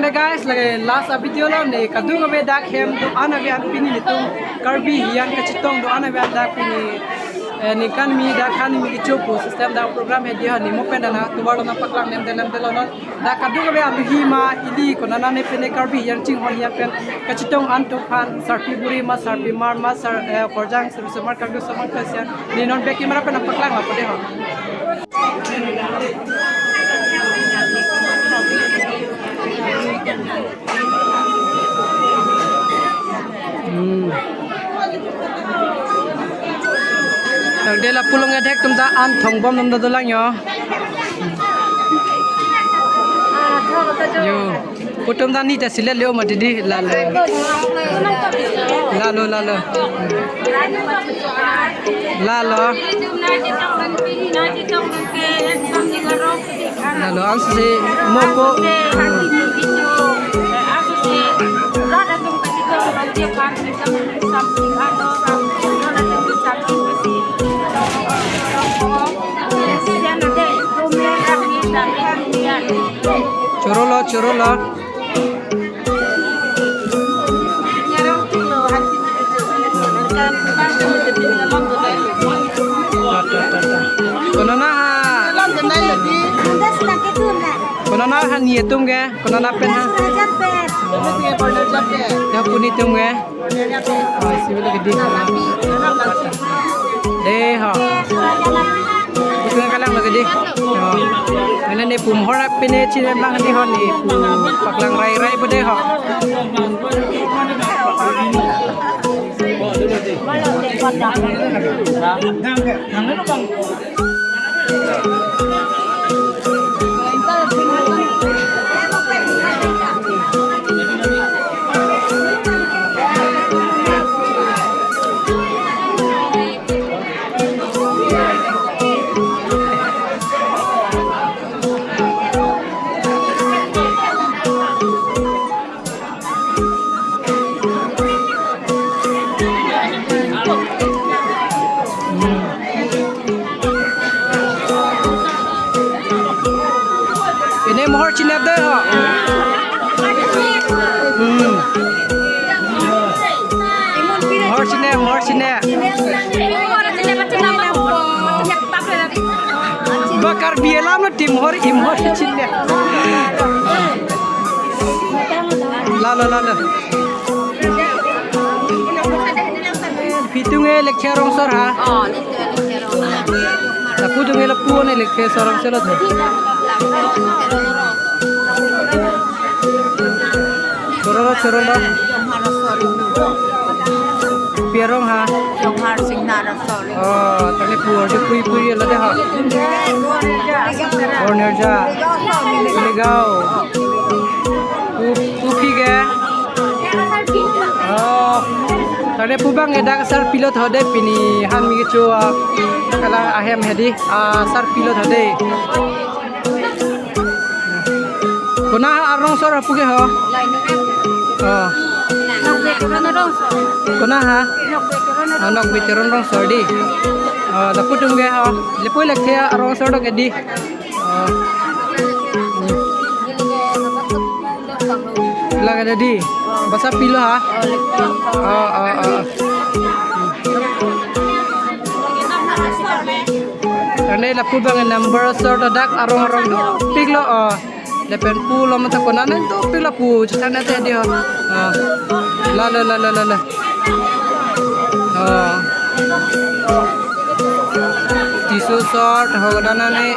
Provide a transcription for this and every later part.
le guys lagi last video lo ne kadung abe dak hem do ana be an pini litum karbi hian ka chitong do ana be dak pini ni kan mi da kan mi ki chopo system da program he dia ni mo penda na tu walo na paklang nem de lo non da kadung abe an hi ma ili ko na ne pene karbi hian ching hon hian pen ka chitong an to phan sarpi buri ma sarpi mar ma sar korjang sur samar kadung samar ka sian ni non be kimara pen paklang ma pade ho Dia lah pulang ngedek tum ta an thong bom nam da dolang yo. Yo, putum ta ni ta sile leo ma didi la la. La lo la lo. La lo. La lo ang si moko. Choro lo. Konona ha ni tum ge, konona pen ha. Ya puni tum ge. Oh, sibuk gede. Deh ha. Bukan kalang lagi deh. Mana ni pum horap pene cina bang di hon ni paklang rai pada ha. Ini mohor cinap deh ha. Mohor cinap. Bakar bielam lo tim mohor cinap. Lalo. Pitungnya lekcer rongsor ha. Tapi tunggnya lepu nih lekcer rongsor lo tuh. Choro lo. Pierong ha. Har signara soli. Oh, tadi pur di pui lo deh ha. Ornerja. Legau. Pupi ke? Oh. Tadi pubang edak sar pilot hode pini han mi kecu kala ahem hedi sar pilot hode. Kona arong sor apu ke ho? Oh. Kona ha? Nok biteron rong sor di. Dapu tungge ho. Lepoi lekhe arong sor do gedi. Laga jadi. Basa pilo ha? Karena lapu bang number sort of dak arong piglo lepen pulo mata konanan tu piglo pu cana teh dia la tisu sort hogadana ne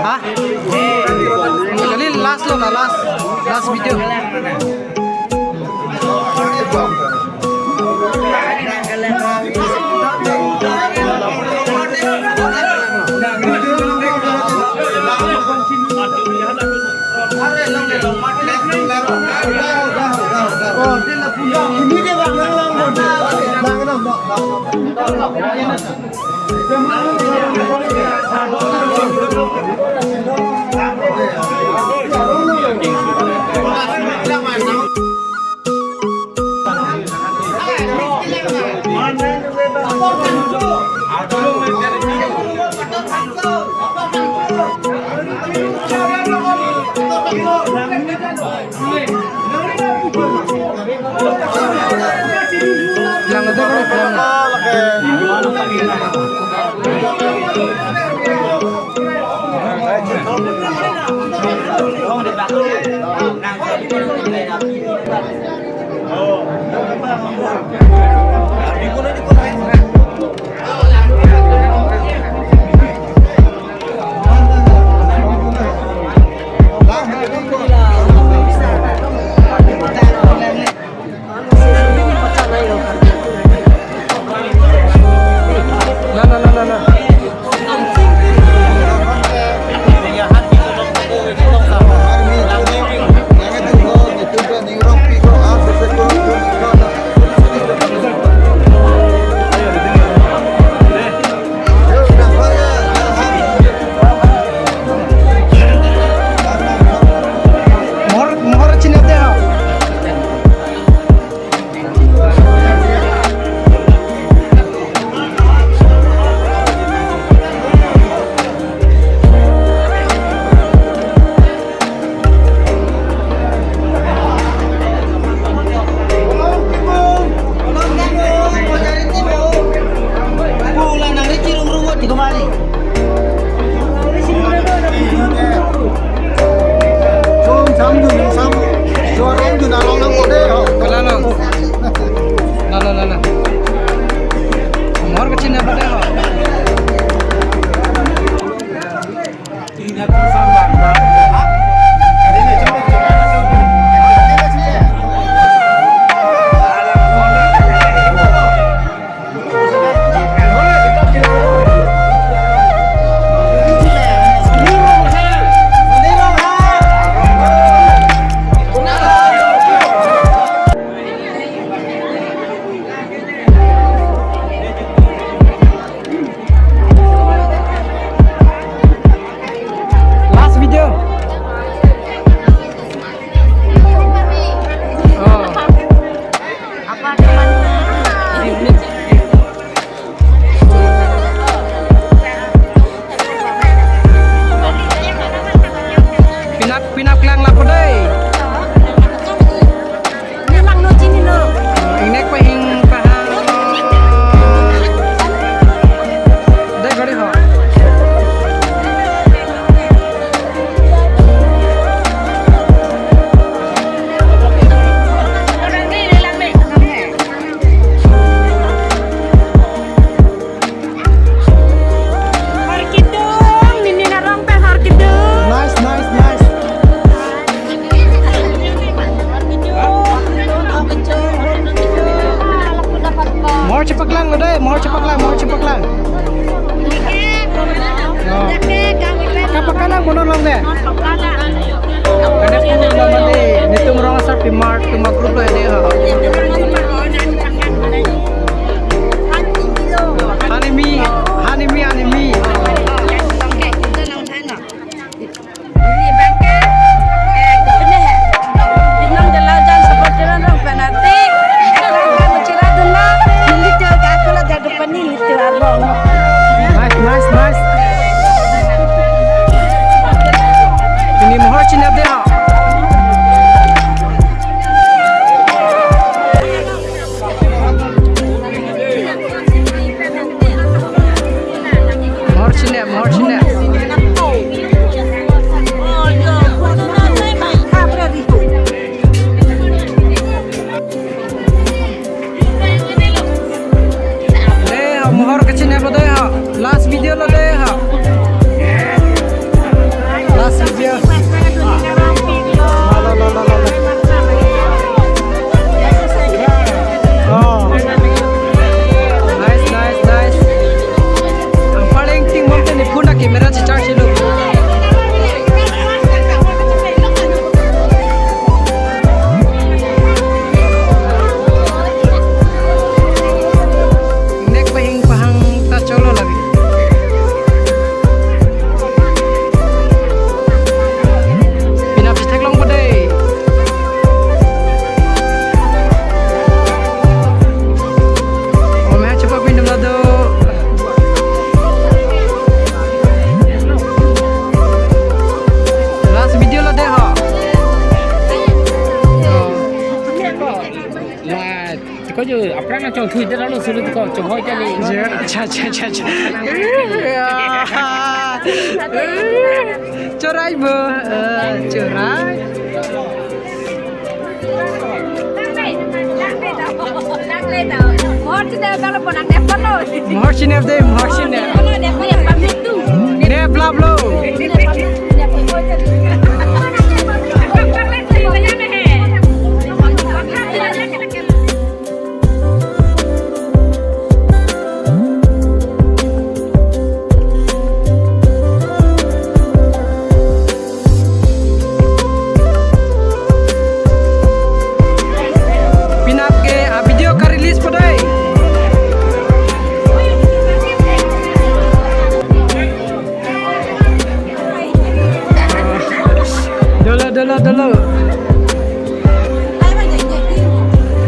ha? Kali last lo lah last video. Lang ada ko lang. có chứ apa nak cakap tu dia lalu suruh tu kau cakap je ni. Cha. Cerai bu, cerai. Morsinef deh, morsinef. Nep lablo. Pinap ke video ka release padai. Dolo.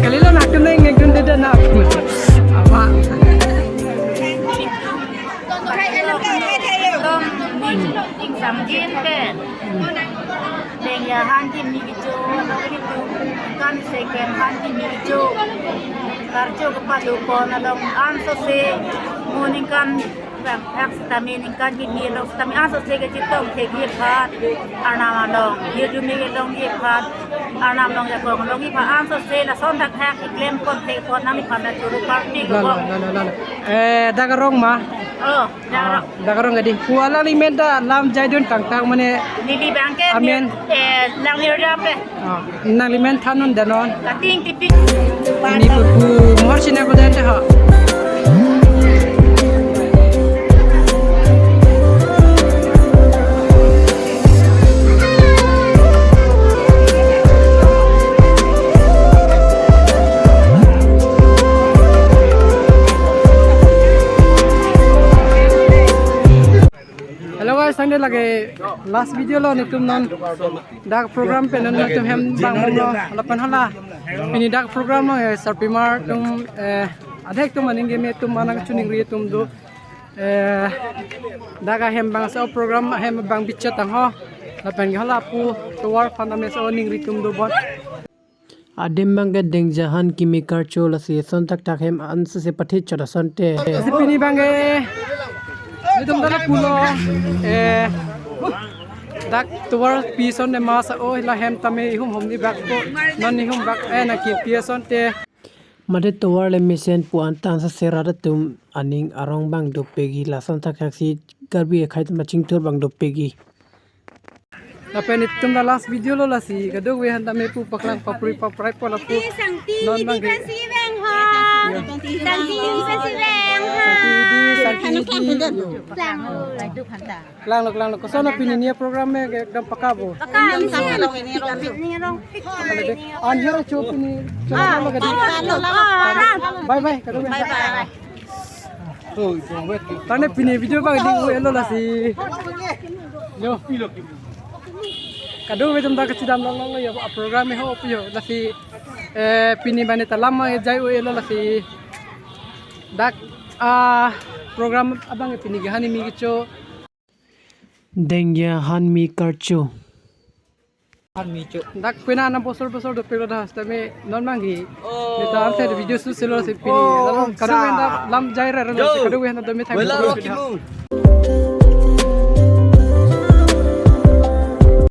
Kalilo nak kena ngekun dia nak. Apa? Ting sam jin ke. Deng ya han jin mi gijo, no gitu. Kan second han jin mi gijo. Karjo kepadu kon adong anso se morning kan ek stamin kan jin mi lo stamin anso se ke jitong ke gi phat anam adong ye ju mi dong ye phat anam dong ya kon dong gi phat anso se la son tak hak klem kon te kon nami phan na churu party ko. Dagarong ma. Dagarong gadi. Kuala ni menda lam jaidun tang mane. Ni bangke. Amen. Lang ni rape. Nang limen thanun danon. Kating tipik. Ini buku morsin apa dan dah. Hello guys, Sunday lagi last video lo ni tum non dak program pe non tum hem bang lo lapan hala. Ini dak program lo sarpimar tum adhek tum aning game tum manang chuning ri tum do daga hem bang sa program hem bang bicha tang ho lapan gi hala pu tuwar pandame sa ning ri tum do bot. Adem bangga deng jahan kimi karcho la si son tak tak hem an se pathi chora sonte. Sipini bangge Itu dalam pulau dak tuar pison de masa oh la hem tame hum ni bak ko non ni hum bak na ki pison te made tuar le mission puan tan sa serada tum aning arong bang do pegi la son tak si garbi khai tum ching tur bang do pegi apa ni tum da last video lo la si gadog we han tame pu paklang papri paprai po la pu non bang ge Lang ko sana pininia program me ekdam pakabo. An hero chop ni chop gadi. Bye. Kado bye. Tane pini video ba di ko elo la si. Yo. Kado we tum da ka sidam lang yo program me ho yo la si pini bane talam jai o elo la si. Dak program abang pinigahani mi gicho dengya han mi karcho han mi cho dak pina na bosor do pelo da hasta me non mangi eta ante video su selo se pini kadu wenda lam jai ra kadu wenda do me thak